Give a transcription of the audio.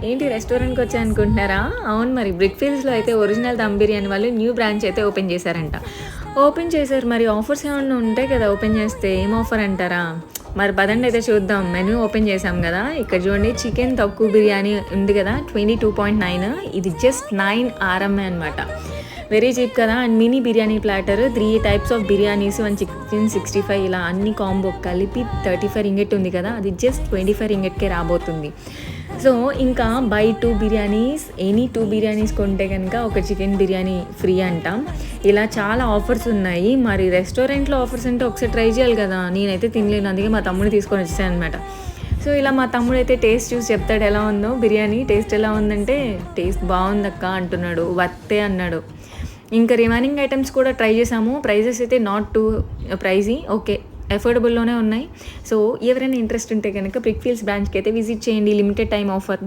ఏంటి రెస్టారెంట్‌కి వచ్చా అనుకుంటున్నారా? అవును మరి. బ్రిక్ ఫీల్డ్స్‌లో అయితే ఒరిజినల్ దమ్ బిర్యానీ వాళ్ళు న్యూ బ్రాంచ్ అయితే ఓపెన్ చేశారంట. ఓపెన్ చేశారు. మరి ఆఫర్స్ ఏమన్నా ఉంటాయి కదా! ఓపెన్ చేస్తే. ఏం ఆఫర్ అంటారా? మరి పదండి అయితే చూద్దాం. మెనూ ఓపెన్ చేశాం గదా! ఇక్కడ చూడండి చికెన్ తక్కువ బిర్యానీ ఉంది గదా! 22.9 ఇది జస్ట్ 9 ఆర్ఎంఏ అనమాట. వెరీ చీప్ కదా! And mini biryani platter 3 types of biryanis, 1 chicken 65 ఇలా అన్ని కాంబో కలిపి 35 రింగిట్ ఉంది కదా! అది జస్ట్ 25 రింగిట్‌కే రాబోతుంది. సో, ఇంకా బై 2 బిర్యానీస్ ఎనీ 2 బిర్యానీస్ కొంటే గనుక ఒక చికెన్ బిర్యానీ ఫ్రీ అంట. ఇలా చాలా ఆఫర్స్ ఉన్నాయి. మరి రెస్టారెంట్‌లో ఆఫర్స్ అంటే ఒకసారి ట్రై చేయాలి కదా! నేనైతే తినలేను. అందుకే మా తమ్ముడిని తీసుకొని వచ్చేసాననమాట. సో, ఇలా మా తమ్ముడైతే టేస్ట్ చూసి చెప్తాడు ఎలా ఉందో బిర్యానీ. టేస్ట్ ఎలా ఉందంటే, "టేస్ట్ బావుందక్క" అంటున్నాడు. వర్తే అన్నాడు. ఇంకా రిమైనింగ్ ఐటెమ్స్ కూడా ట్రై చేసాము. ప్రైజెస్ అయితే నాట్ టూ ప్రైజీ. ఓకే. అఫోర్డబుల్‌లోనే ఉన్నాయి. సో, ఎవరైనా ఇంట్రెస్ట్ ఉంటే గనక బ్రిక్ ఫీల్డ్స్ బ్రాంచ్‌కి అయితే విజిట్ చేయండి. Limited time offer.